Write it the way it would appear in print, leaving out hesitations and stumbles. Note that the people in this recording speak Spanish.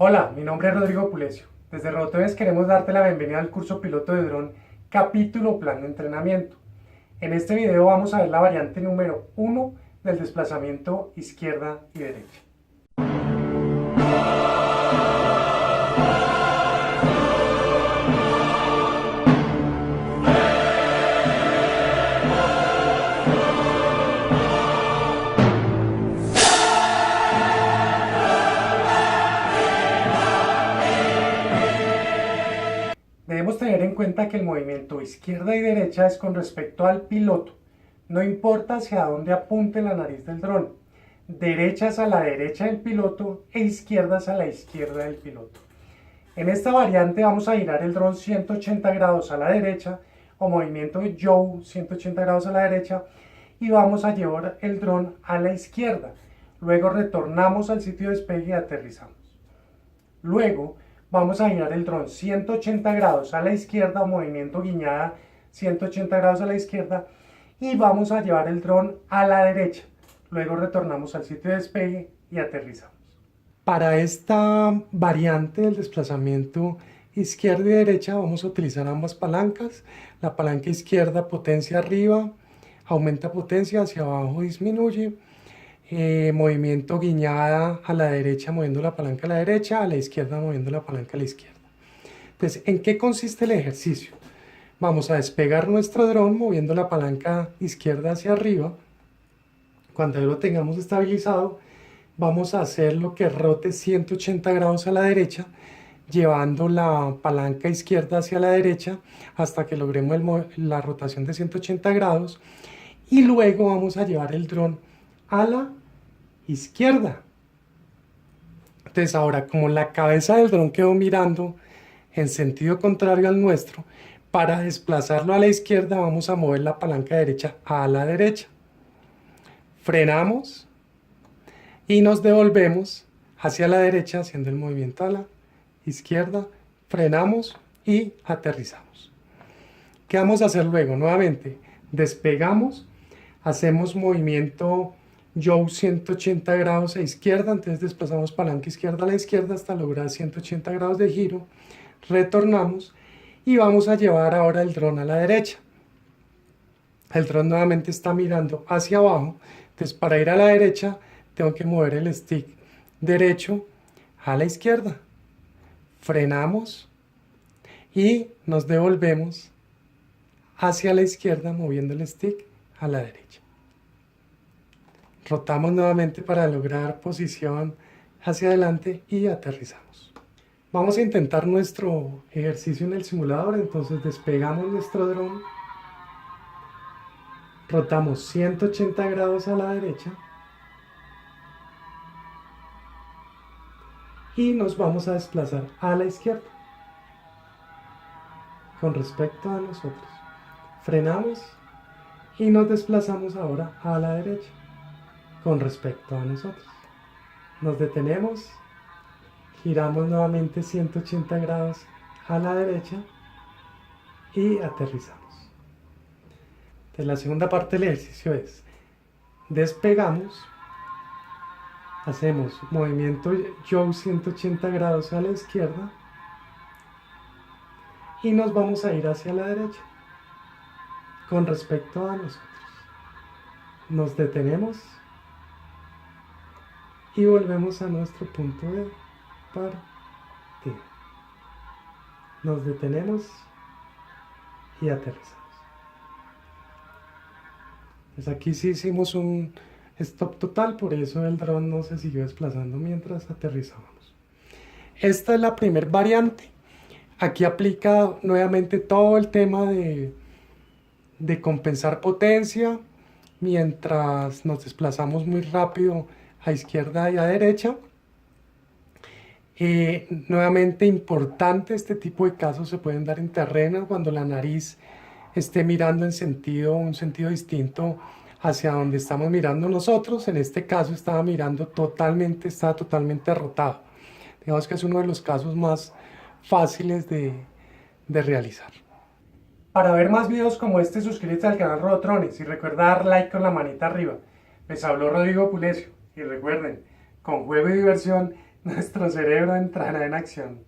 Hola, mi nombre es Rodrigo Pulesio. Desde Rotodes queremos darte la bienvenida al curso piloto de dron capítulo plan de entrenamiento. En este video vamos a ver la variante número 1 del desplazamiento izquierda y derecha. Debemos tener en cuenta que el movimiento izquierda y derecha es con respecto al piloto. No importa hacia dónde apunte la nariz del dron. Derechas a la derecha del piloto e izquierdas a la izquierda del piloto. En esta variante vamos a girar el dron 180 grados a la derecha o movimiento yaw 180 grados a la derecha y vamos a llevar el dron a la izquierda. Luego retornamos al sitio de despegue y aterrizamos. Luego vamos a girar el dron 180 grados a la izquierda, movimiento guiñada 180 grados a la izquierda y vamos a llevar el dron a la derecha. Luego retornamos al sitio de despegue y aterrizamos. Para esta variante del desplazamiento izquierda y derecha vamos a utilizar ambas palancas. La palanca izquierda potencia arriba, aumenta potencia, hacia abajo disminuye. Movimiento guiñada a la derecha moviendo la palanca a la derecha, a la izquierda moviendo la palanca a la izquierda. Entonces, ¿en qué consiste el ejercicio? Vamos a despegar nuestro dron moviendo la palanca izquierda hacia arriba. Cuando ya lo tengamos estabilizado, vamos a hacer lo que rote 180 grados a la derecha, llevando la palanca izquierda hacia la derecha hasta que logremos la rotación de 180 grados y luego vamos a llevar el dron a la izquierda. Entonces ahora, como la cabeza del dron quedó mirando en sentido contrario al nuestro, para desplazarlo a la izquierda vamos a mover la palanca derecha a la derecha. Frenamos y nos devolvemos hacia la derecha haciendo el movimiento a la izquierda, frenamos y aterrizamos. ¿Qué vamos a hacer luego? Nuevamente, despegamos, hacemos movimiento yaw 180 grados a izquierda, entonces desplazamos palanca izquierda a la izquierda hasta lograr 180 grados de giro, retornamos y vamos a llevar ahora el dron a la derecha. El dron nuevamente está mirando hacia abajo, entonces para ir a la derecha tengo que mover el stick derecho a la izquierda, frenamos y nos devolvemos hacia la izquierda moviendo el stick a la derecha. Rotamos nuevamente para lograr posición hacia adelante y aterrizamos. Vamos a intentar nuestro ejercicio en el simulador, entonces despegamos nuestro dron, rotamos 180 grados a la derecha y nos vamos a desplazar a la izquierda con respecto a nosotros. Frenamos y nos desplazamos ahora a la derecha con respecto a nosotros. Nos detenemos, giramos nuevamente 180 grados a la derecha y aterrizamos. Entonces, la segunda parte del ejercicio es despegamos, hacemos movimiento yaw 180 grados a la izquierda y nos vamos a ir hacia la derecha con respecto a nosotros. Nos detenemos y volvemos a nuestro punto de partida. Nos detenemos y aterrizamos. Pues aquí sí hicimos un stop total, por eso el dron no se siguió desplazando mientras aterrizábamos. Esta es la primera variante. Aquí aplica nuevamente todo el tema de compensar potencia mientras nos desplazamos muy rápido a izquierda y a derecha. Nuevamente importante, este tipo de casos se pueden dar en terreno cuando la nariz esté mirando en un sentido distinto hacia donde estamos mirando nosotros. En este caso estaba mirando estaba totalmente rotado. Digamos que es uno de los casos más fáciles de realizar. Para ver más videos como este, suscríbete al canal Robotrones y recuerda dar like con la manita arriba. Les habló Rodrigo Pulesio y recuerden, con juego y diversión nuestro cerebro entrará en acción.